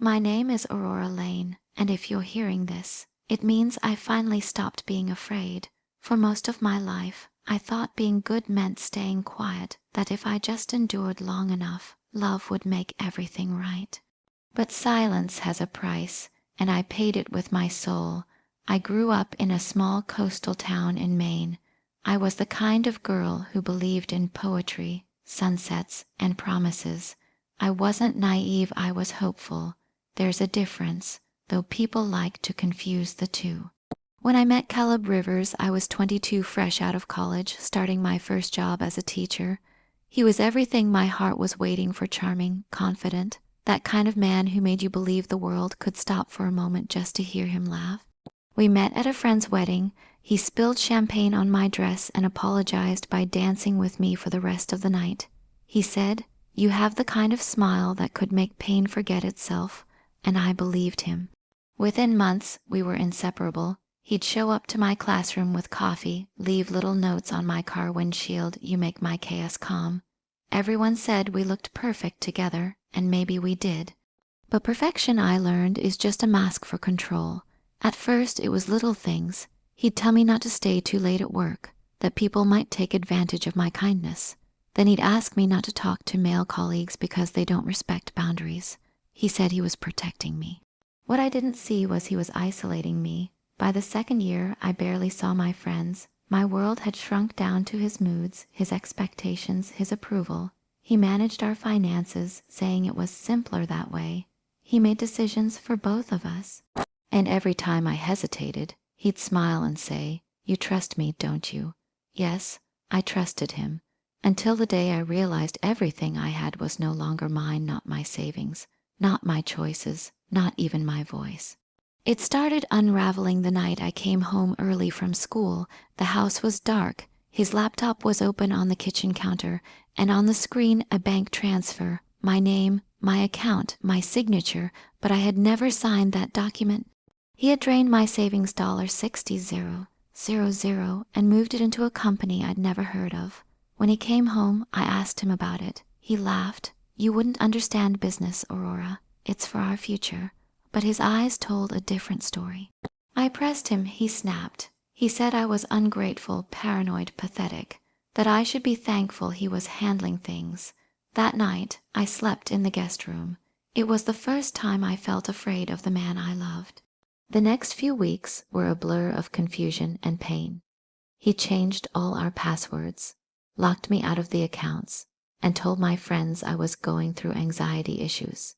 My name is Aurora Lane, and if you're hearing this, it means I finally stopped being afraid. For most of my life, I thought being good meant staying quiet, that if I just endured long enough, love would make everything right. But silence has a price, and I paid it with my soul. I grew up in a small coastal town in Maine. I was the kind of girl who believed in poetry, sunsets, and promises. I wasn't naive, I was hopeful. There's a difference, though people like to confuse the two. When I met Caleb Rivers, I was 22, fresh out of college, starting my first job as a teacher. He was everything my heart was waiting for: charming, confident, that kind of man who made you believe the world could stop for a moment just to hear him laugh. We met at a friend's wedding. He spilled champagne on my dress and apologized by dancing with me for the rest of the night. He said, "You have the kind of smile that could make pain forget itself," and I believed him. Within months, we were inseparable. He'd show up to my classroom with coffee, leave little notes on my car windshield: "You make my chaos calm." Everyone said we looked perfect together, and maybe we did. But perfection, I learned, is just a mask for control. At first, it was little things. He'd tell me not to stay too late at work, that people might take advantage of my kindness. Then he'd ask me not to talk to male colleagues because they don't respect boundaries. He said he was protecting me. What I didn't see was he was isolating me. By the second year, I barely saw my friends. My world had shrunk down to his moods, his expectations, his approval. He managed our finances, saying it was simpler that way. He made decisions for both of us. And every time I hesitated, he'd smile and say, "You trust me, don't you?" Yes, I trusted him, until the day I realized everything I had was no longer mine, not my savings, not my choices, not even my voice. It started unraveling the night I came home early from school. The house was dark. His laptop was open on the kitchen counter, and on the screen a bank transfer, my name, my account, my signature, but I had never signed that document. He had drained my savings $60,000 and moved it into a company I'd never heard of. When he came home, I asked him about it. He laughed. "You wouldn't understand business, Aurora. It's for our future." But his eyes told a different story. I pressed him. He snapped. He said I was ungrateful, paranoid, pathetic, that I should be thankful he was handling things. That night, I slept in the guest room. It was the first time I felt afraid of the man I loved. The next few weeks were a blur of confusion and pain. He changed all our passwords, locked me out of the accounts, and told my friends I was going through anxiety issues.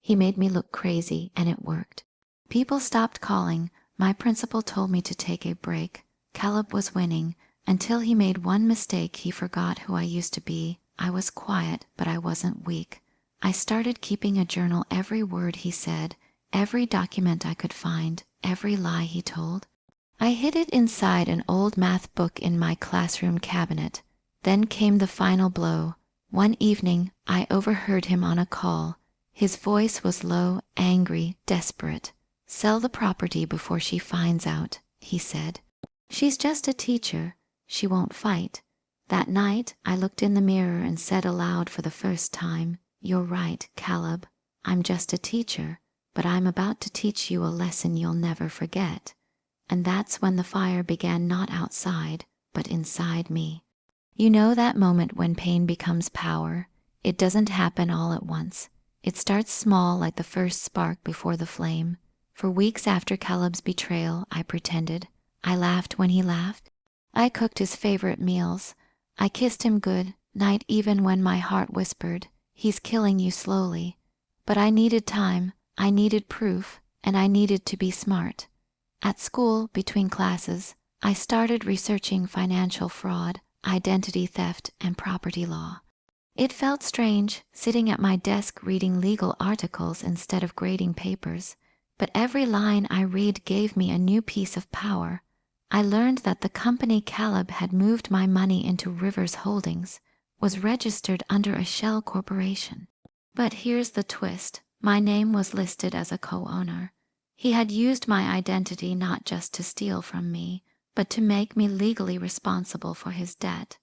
He made me look crazy, and it worked. People stopped calling. My principal told me to take a break. Caleb was winning, until he made one mistake. He forgot who I used to be. I was quiet, but I wasn't weak. I started keeping a journal: every word he said, every document I could find, every lie he told. I hid it inside an old math book in my classroom cabinet. Then came the final blow. One evening, I overheard him on a call. His voice was low, angry, desperate. "Sell the property before she finds out," he said. "She's just a teacher. She won't fight." That night, I looked in the mirror and said aloud for the first time, "You're right, Caleb. I'm just a teacher, but I'm about to teach you a lesson you'll never forget." And that's when the fire began, not outside, but inside me. You know that moment when pain becomes power? It doesn't happen all at once. It starts small, like the first spark before the flame. For weeks after Caleb's betrayal, I pretended. I laughed when he laughed. I cooked his favorite meals. I kissed him good night even when my heart whispered, "He's killing you slowly." But I needed time, I needed proof, and I needed to be smart. At school, between classes, I started researching financial fraud, identity theft, and property law. It felt strange, sitting at my desk reading legal articles instead of grading papers, but every line I read gave me a new piece of power. I learned that the company Caleb had moved my money into Rivers Holdings was registered under a shell corporation. But here's the twist. My name was listed as a co-owner. He had used my identity not just to steal from me, but to make me legally responsible for his debt.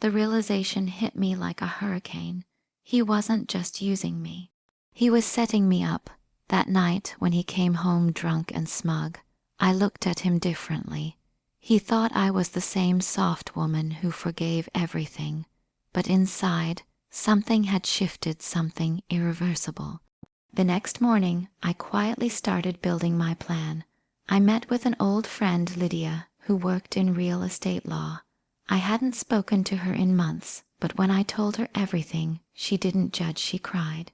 The realization hit me like a hurricane. He wasn't just using me. He was setting me up, That night, when he came home drunk and smug, I looked at him differently. He thought I was the same soft woman who forgave everything, but inside, something had shifted, something irreversible. The next morning, I quietly started building my plan. I met with an old friend, Lydia, who worked in real estate law. I hadn't spoken to her in months, but when I told her everything, she didn't judge, she cried.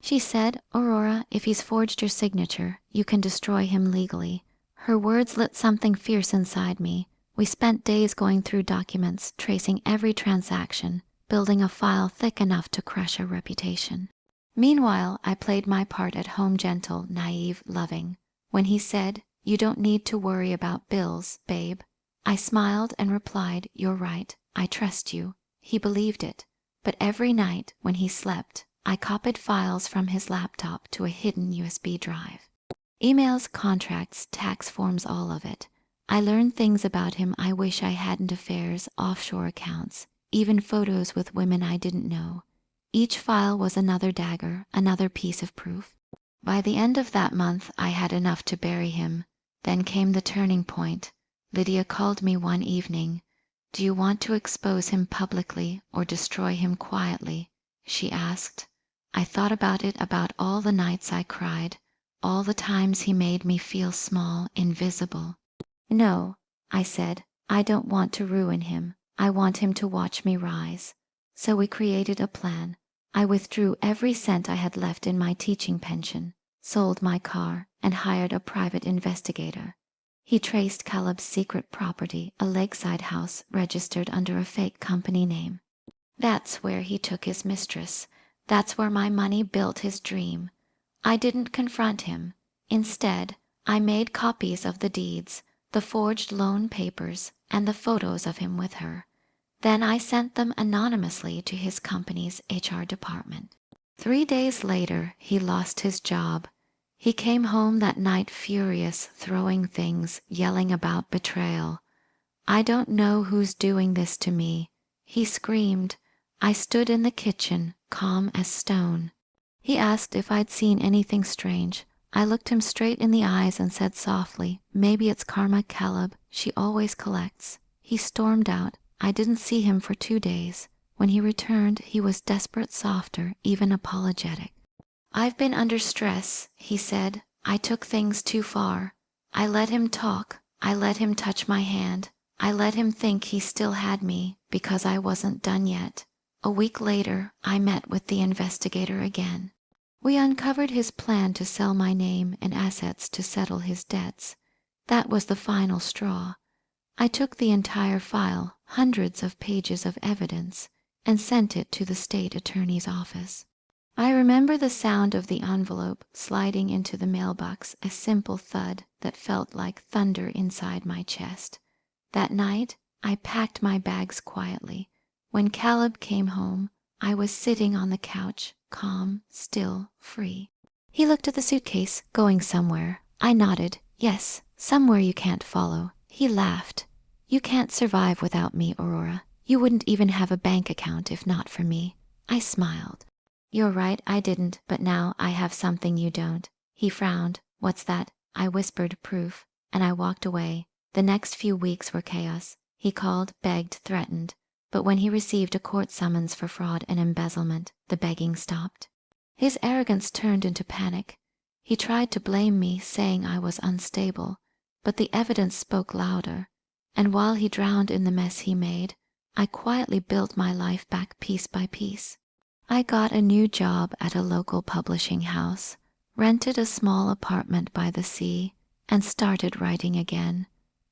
She said, "Aurora, if he's forged your signature, you can destroy him legally." Her words lit something fierce inside me. We spent days going through documents, tracing every transaction, building a file thick enough to crush her reputation. Meanwhile, I played my part at home, gentle, naive, loving. When he said, "You don't need to worry about bills, babe," I smiled and replied, "You're right, I trust you." He believed it. But every night, when he slept, I copied files from his laptop to a hidden USB drive. Emails, contracts, tax forms, all of it. I learned things about him I wish I hadn't: affairs, offshore accounts, even photos with women I didn't know. Each file was another dagger, another piece of proof. By the end of that month, I had enough to bury him. Then came the turning point. Lydia called me one evening. "Do you want to expose him publicly or destroy him quietly?" she asked. I thought about it, about all the nights I cried, all the times he made me feel small, invisible. "No," I said, "I don't want to ruin him. I want him to watch me rise." So we created a plan. I withdrew every cent I had left in my teaching pension, sold my car, and hired a private investigator. He traced Caleb's secret property, a lakeside house registered under a fake company name. That's where he took his mistress. That's where my money built his dream. I didn't confront him. Instead, I made copies of the deeds, the forged loan papers, and the photos of him with her. Then I sent them anonymously to his company's HR department. 3 days later, he lost his job. He came home that night furious, throwing things, yelling about betrayal. "I don't know who's doing this to me," he screamed. I stood in the kitchen, calm as stone. He asked if I'd seen anything strange. I looked him straight in the eyes and said softly, "Maybe it's karma, Caleb. She always collects." He stormed out. I didn't see him for 2 days. When he returned, he was desperate, softer, even apologetic. "I've been under stress," he said. "I took things too far. I let him talk. I let him touch my hand. I let him think he still had me because I wasn't done yet." A week later, I met with the investigator again. We uncovered his plan to sell my name and assets to settle his debts. That was the final straw. I took the entire file, hundreds of pages of evidence, and sent it to the state attorney's office. I remember the sound of the envelope sliding into the mailbox, a simple thud that felt like thunder inside my chest. That night, I packed my bags quietly. When Caleb came home, I was sitting on the couch, calm, still, free. He looked at the suitcase, going somewhere. I nodded, "Yes, somewhere you can't follow." He laughed. "You can't survive without me, Aurora. You wouldn't even have a bank account if not for me." I smiled. "You're right, I didn't, but now I have something you don't." He frowned. "What's that?" I whispered proof, and I walked away. The next few weeks were chaos. He called, begged, threatened. But when he received a court summons for fraud and embezzlement, the begging stopped. His arrogance turned into panic. He tried to blame me, saying I was unstable, but the evidence spoke louder. And while he drowned in the mess he made, I quietly built my life back piece by piece. I got a new job at a local publishing house, rented a small apartment by the sea, and started writing again.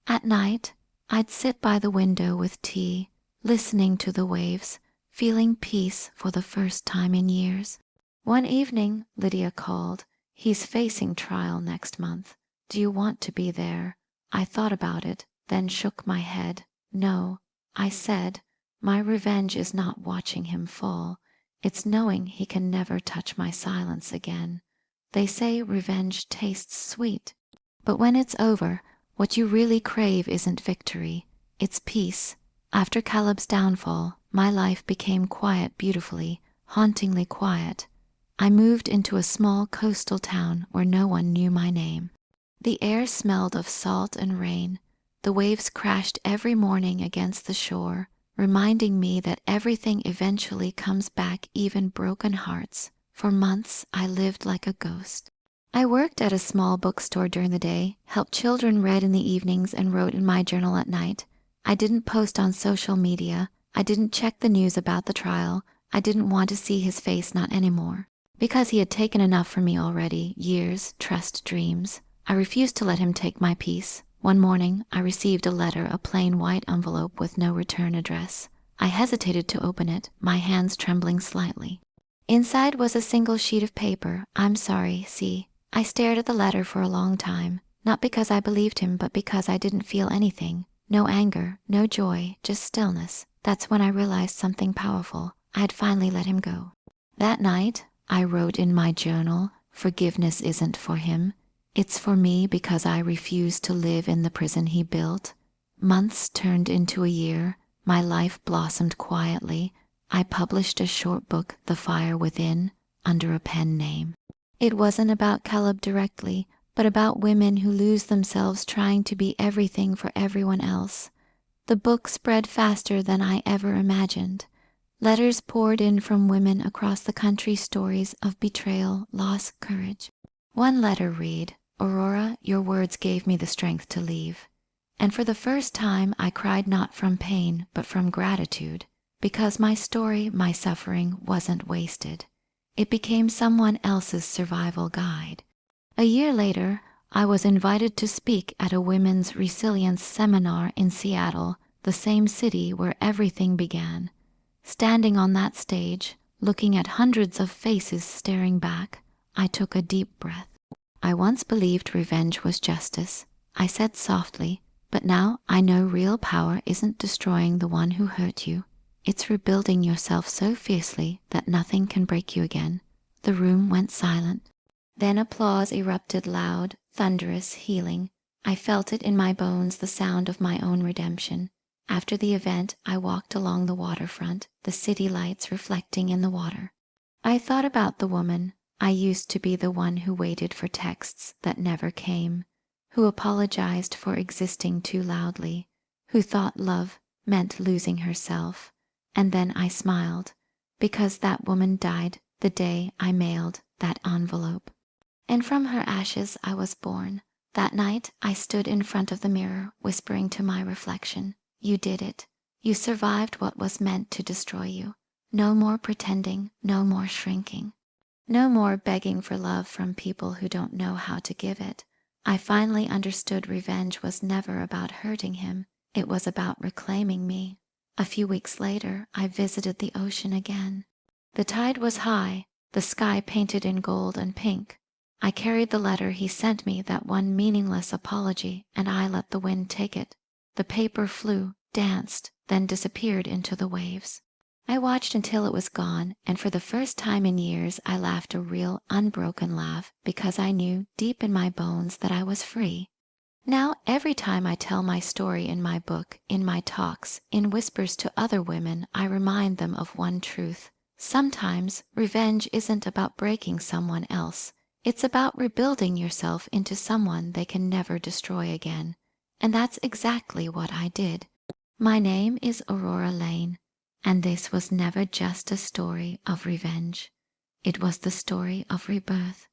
At night, I'd sit by the window with tea, listening to the waves, feeling peace for the first time in years. One evening, Lydia called. "He's facing trial next month. Do you want to be there?" I thought about it, then shook my head. "No," I said. "My revenge is not watching him fall. It's knowing he can never touch my silence again. They say revenge tastes sweet, but when it's over, what you really crave isn't victory, it's peace." After Caleb's downfall, my life became quiet, beautifully, hauntingly quiet. I moved into a small coastal town where no one knew my name. The air smelled of salt and rain. The waves crashed every morning against the shore, reminding me that everything eventually comes back, even broken hearts. For months, I lived like a ghost. I worked at a small bookstore during the day, helped children read in the evenings, and wrote in my journal at night. I didn't post on social media. I didn't check the news about the trial. I didn't want to see his face, not anymore. Because he had taken enough from me already, years, trust, dreams. I refused to let him take my peace. One morning, I received a letter, a plain white envelope with no return address. I hesitated to open it, my hands trembling slightly. Inside was a single sheet of paper. "I'm sorry, see." I stared at the letter for a long time, not because I believed him, but because I didn't feel anything. No anger, no joy, just stillness. That's when I realized something powerful. I had finally let him go. That night, I wrote in my journal, "Forgiveness isn't for him. It's for me, because I refuse to live in the prison he built." Months turned into a year. My life blossomed quietly. I published a short book, The Fire Within, under a pen name. It wasn't about Caleb directly, but about women who lose themselves trying to be everything for everyone else. The book spread faster than I ever imagined. Letters poured in from women across the country, stories of betrayal, loss, courage. One letter read, "Aurora, your words gave me the strength to leave." And for the first time, I cried not from pain, but from gratitude, because my story, my suffering, wasn't wasted. It became someone else's survival guide. A year later, I was invited to speak at a women's resilience seminar in Seattle, the same city where everything began. Standing on that stage, looking at hundreds of faces staring back, I took a deep breath. "I once believed revenge was justice," I said softly, "but now I know real power isn't destroying the one who hurt you. It's rebuilding yourself so fiercely that nothing can break you again." The room went silent. Then applause erupted, loud, thunderous, healing. I felt it in my bones, the sound of my own redemption. After the event, I walked along the waterfront, the city lights reflecting in the water. I thought about the woman. I used to be the one who waited for texts that never came, who apologized for existing too loudly, who thought love meant losing herself. And then I smiled, because that woman died the day I mailed that envelope. And from her ashes I was born. That night I stood in front of the mirror, whispering to my reflection, "You did it. You survived what was meant to destroy you. No more pretending, no more shrinking. No more begging for love from people who don't know how to give it." I finally understood revenge was never about hurting him. It was about reclaiming me. A few weeks later, I visited the ocean again. The tide was high, the sky painted in gold and pink. I carried the letter he sent me, that one meaningless apology, and I let the wind take it. The paper flew, danced, then disappeared into the waves. I watched until it was gone, and for the first time in years I laughed a real, unbroken laugh, because I knew deep in my bones that I was free. Now, every time I tell my story in my book, in my talks, in whispers to other women, I remind them of one truth. Sometimes revenge isn't about breaking someone else. It's about rebuilding yourself into someone they can never destroy again. And that's exactly what I did. My name is Aurora Lane, and this was never just a story of revenge. It was the story of rebirth.